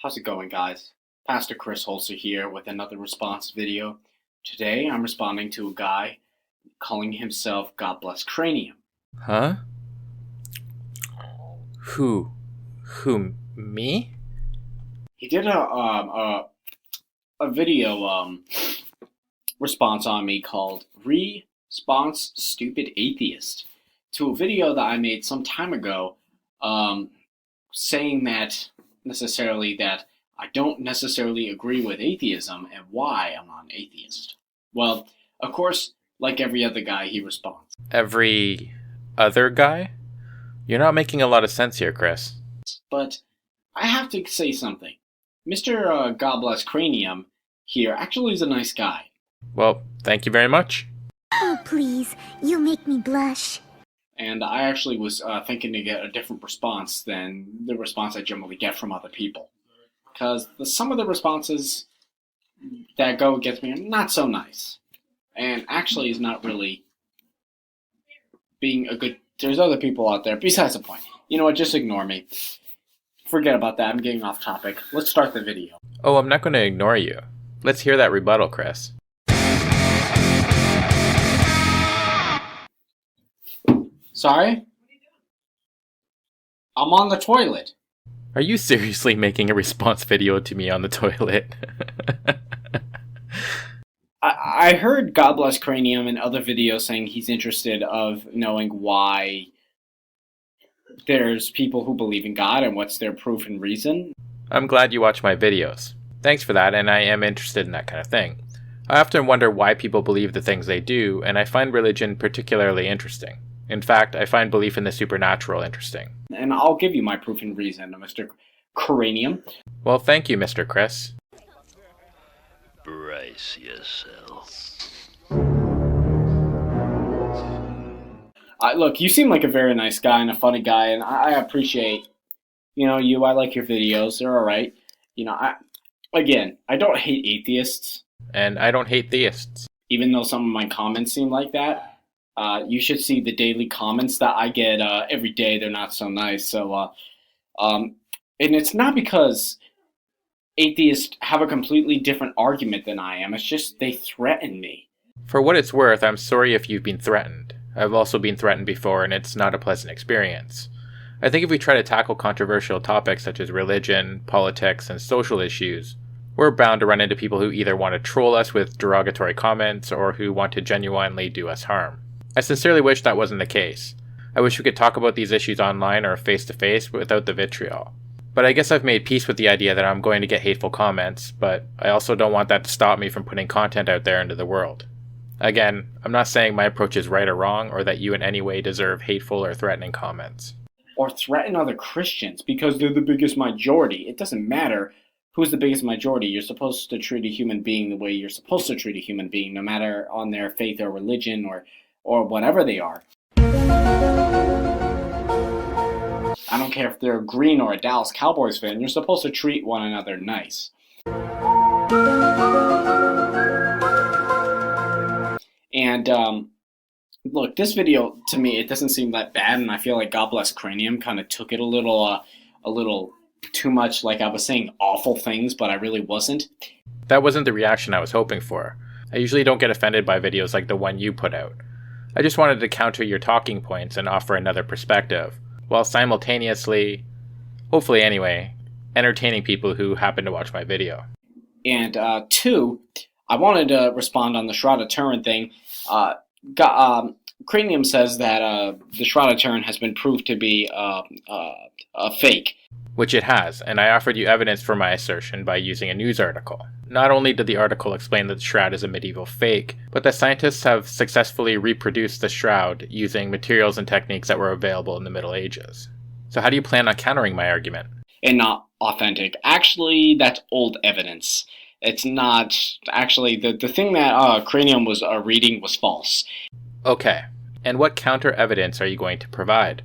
How's it going, guys? Pastor Cris Holzer here with another response video. Today I'm responding to a guy calling himself Godless Cranium. Huh? Who? Me? He did a video response on me called Response Stupid Atheist to a video that I made some time ago saying that I don't necessarily agree with atheism and why I'm not an atheist. Well, of course, like every other guy, he responds. Every other guy? You're not making a lot of sense here, Chris. But I have to say something. Mr. Godless Cranium here actually is a nice guy. Well, thank you very much. Oh, please, you make me blush. And I actually was thinking to get a different response than the response I generally get from other people. Because some of the responses that go against me are not so nice. And actually is not really being a good... There's other people out there. Besides the point. You know what? Just ignore me. Forget about that. I'm getting off topic. Let's start the video. Oh, I'm not going to ignore you. Let's hear that rebuttal, Chris. Sorry? I'm on the toilet. Are you seriously making a response video to me on the toilet? I heard Godless Cranium in other videos saying he's interested of knowing why there's people who believe in God and what's their proof and reason. I'm glad you watch my videos. Thanks for that, and I am interested in that kind of thing. I often wonder why people believe the things they do, and I find religion particularly interesting. In fact, I find belief in the supernatural interesting. And I'll give you my proof and reason, Mr. Cranium. Well, thank you, Mr. Chris. Brace yourself. Look, you seem like a very nice guy and a funny guy, and I appreciate, you. I like your videos. They're all right. I don't hate atheists. And I don't hate theists. Even though some of my comments seem like that. You should see the daily comments that I get every day. They're not so nice. So, and it's not because atheists have a completely different argument than I am. It's just they threaten me. For what it's worth, I'm sorry if you've been threatened. I've also been threatened before, and it's not a pleasant experience. I think if we try to tackle controversial topics such as religion, politics, and social issues, we're bound to run into people who either want to troll us with derogatory comments or who want to genuinely do us harm. I sincerely wish that wasn't the case. I wish we could talk about these issues online or face-to-face without the vitriol. But I guess I've made peace with the idea that I'm going to get hateful comments, but I also don't want that to stop me from putting content out there into the world. Again, I'm not saying my approach is right or wrong, or that you in any way deserve hateful or threatening comments. Or threaten other Christians because they're the biggest majority. It doesn't matter who's the biggest majority. You're supposed to treat a human being the way you're supposed to treat a human being, no matter on their faith or religion or whatever they are. I don't care if they're a Green or a Dallas Cowboys fan, you're supposed to treat one another nice. And, look, this video, to me, it doesn't seem that bad, and I feel like Godless Cranium kind of took it a little too much, like I was saying awful things, but I really wasn't. That wasn't the reaction I was hoping for. I usually don't get offended by videos like the one you put out. I just wanted to counter your talking points and offer another perspective, while simultaneously, hopefully anyway, entertaining people who happen to watch my video. And two, I wanted to respond on the Shroud of Turin thing. Cranium says that the Shroud of Turin has been proved to be a fake. Which it has, and I offered you evidence for my assertion by using a news article. Not only did the article explain that the shroud is a medieval fake, but that scientists have successfully reproduced the shroud using materials and techniques that were available in the Middle Ages. So how do you plan on countering my argument? And not authentic. Actually, that's old evidence. It's not... Actually, the thing that Cranium was reading was false. Okay, and what counter evidence are you going to provide?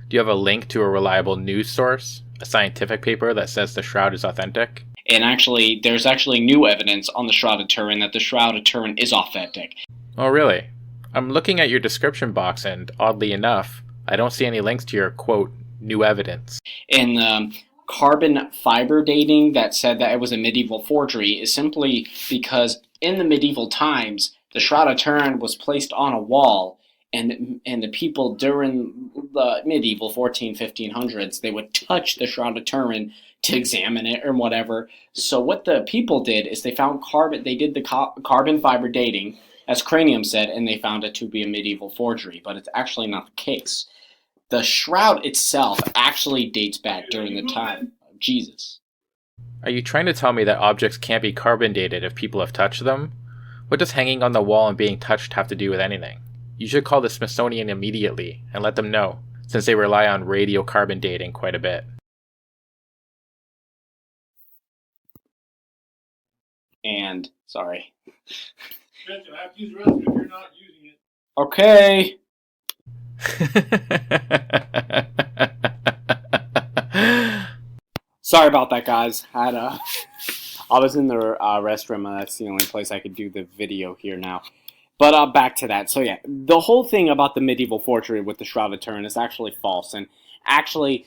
Do you have a link to a reliable news source? A scientific paper that says the shroud is authentic? And actually, there's actually new evidence on the Shroud of Turin that the Shroud of Turin is authentic. Oh, really? I'm looking at your description box, and oddly enough, I don't see any links to your, quote, new evidence. And carbon fiber dating that said that it was a medieval forgery is simply because in the medieval times, the Shroud of Turin was placed on a wall, and the people during the medieval 1500s, they would touch the Shroud of Turin to examine it or whatever. So what the people did is they found they did the carbon fiber dating, as Cranium said, and they found it to be a medieval forgery, but it's actually not the case. The shroud itself actually dates back during the time of Jesus. Are you trying to tell me that objects can't be carbon dated if people have touched them? What does hanging on the wall and being touched have to do with anything? You should call the Smithsonian immediately and let them know, since they rely on radiocarbon dating quite a bit. And, sorry. I have to use the restroom if you're not using it. Okay. Sorry about that, guys. I was in the restroom, and that's the only place I could do the video here now. But back to that. So yeah, the whole thing about the medieval forgery with the Shroud of Turin is actually false. And actually,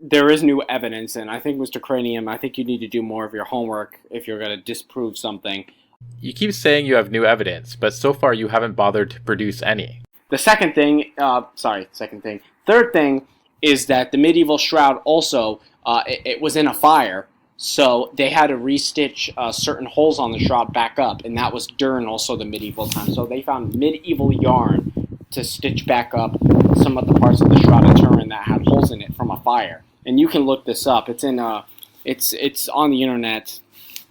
there is new evidence, and I think, Mr. Cranium, I think you need to do more of your homework if you're going to disprove something. You keep saying you have new evidence, but so far you haven't bothered to produce any. The second thing, third thing is that the medieval shroud also, it was in a fire, so they had to restitch certain holes on the shroud back up, and that was during also the medieval time. So they found medieval yarn to stitch back up some of the parts of the Shroud of Turin that had holes in it from a fire. And you can look this up. It's in it's on the internet,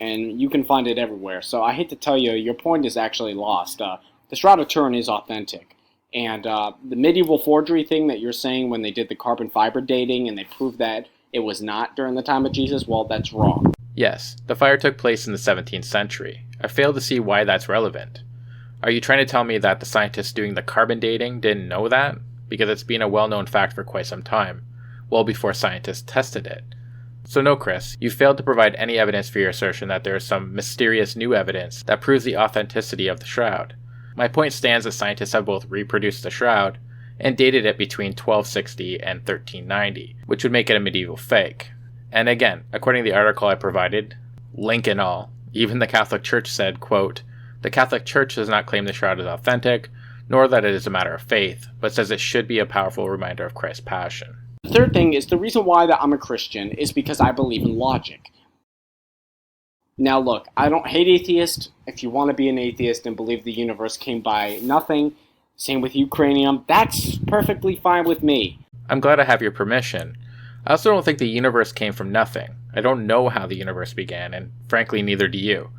and you can find it everywhere. So I hate to tell you, your point is actually lost. The Shroud of Turin is authentic. And the medieval forgery thing that you're saying when they did the carbon fiber dating and they proved that it was not during the time of Jesus, well, that's wrong. Yes, the fire took place in the 17th century. I fail to see why that's relevant. Are you trying to tell me that the scientists doing the carbon dating didn't know that? Because it's been a well-known fact for quite some time, well before scientists tested it. So no, Chris, you failed to provide any evidence for your assertion that there is some mysterious new evidence that proves the authenticity of the shroud. My point stands that scientists have both reproduced the shroud and dated it between 1260 and 1390, which would make it a medieval fake. And again, according to the article I provided, link and all, even the Catholic Church said, quote, "The Catholic Church does not claim the shroud is authentic, nor that it is a matter of faith, but says it should be a powerful reminder of Christ's passion." The third thing is the reason why that I'm a Christian is because I believe in logic. Now look, I don't hate atheists. If you want to be an atheist and believe the universe came by nothing, same with you, Cranium, that's perfectly fine with me. I'm glad I have your permission. I also don't think the universe came from nothing. I don't know how the universe began, and frankly neither do you.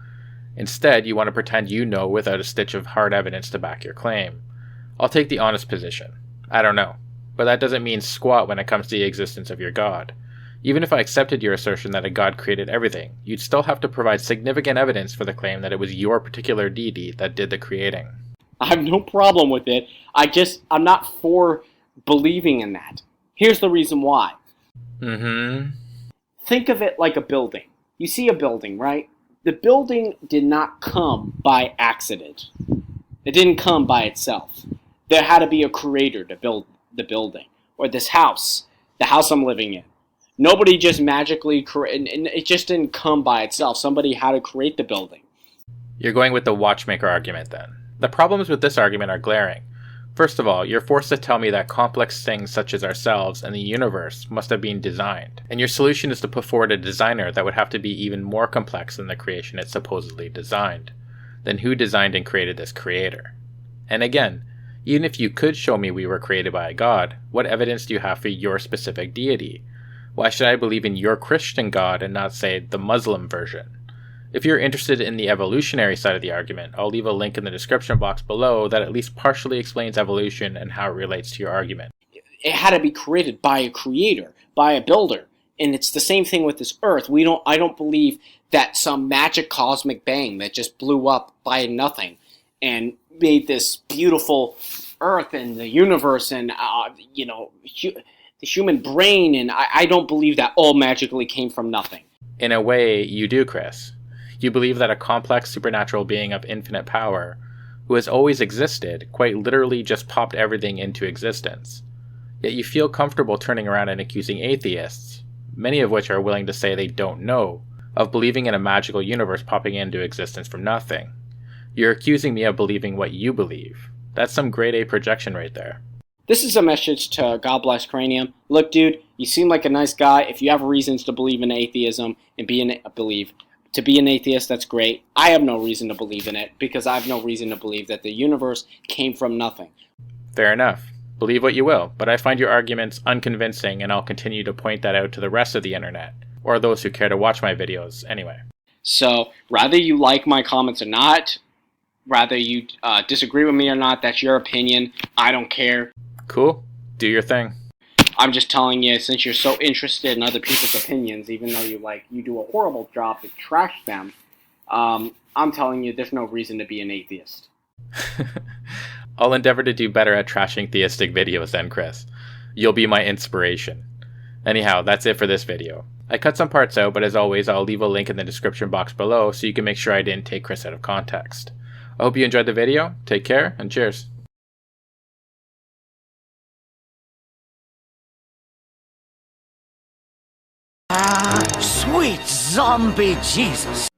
Instead, you want to pretend you know without a stitch of hard evidence to back your claim. I'll take the honest position. I don't know. But that doesn't mean squat when it comes to the existence of your God. Even if I accepted your assertion that a God created everything, you'd still have to provide significant evidence for the claim that it was your particular deity that did the creating. I have no problem with it. I'm not for believing in that. Here's the reason why. Think of it like a building. You see a building, right? The building did not come by accident. It didn't come by itself. There had to be a creator to build the building. Or this house, the house I'm living in. Nobody just magically created, and it just didn't come by itself. Somebody had to create the building. You're going with the watchmaker argument then. The problems with this argument are glaring. First of all, you're forced to tell me that complex things such as ourselves and the universe must have been designed. And your solution is to put forward a designer that would have to be even more complex than the creation it supposedly designed. Then who designed and created this creator? And again, even if you could show me we were created by a god, what evidence do you have for your specific deity? Why should I believe in your Christian God and not, say, the Muslim version? If you're interested in the evolutionary side of the argument, I'll leave a link in the description box below that at least partially explains evolution and how it relates to your argument. It had to be created by a creator, by a builder. And it's the same thing with this earth. I don't believe that some magic cosmic bang that just blew up by nothing and made this beautiful earth and the universe and, the human brain, and I don't believe that all magically came from nothing. In a way, you do, Chris. You believe that a complex supernatural being of infinite power, who has always existed, quite literally just popped everything into existence. Yet you feel comfortable turning around and accusing atheists, many of which are willing to say they don't know, of believing in a magical universe popping into existence from nothing. You're accusing me of believing what you believe. That's some grade A projection right there. This is a message to Godless Cranium. Look, dude, you seem like a nice guy. If you have reasons to believe in atheism and be an atheist, that's great. I have no reason to believe in it because I have no reason to believe that the universe came from nothing. Fair enough. Believe what you will, but I find your arguments unconvincing, and I'll continue to point that out to the rest of the internet, or those who care to watch my videos anyway. So, rather you like my comments or not, rather you disagree with me or not, that's your opinion. I don't care. Cool. Do your thing. I'm just telling you, since you're so interested in other people's opinions, even though you do a horrible job to trash them, I'm telling you there's no reason to be an atheist. I'll endeavor to do better at trashing theistic videos then, Chris. You'll be my inspiration. Anyhow, that's it for this video. I cut some parts out, but as always, I'll leave a link in the description box below so you can make sure I didn't take Chris out of context. I hope you enjoyed the video. Take care, and cheers. Sweet zombie Jesus.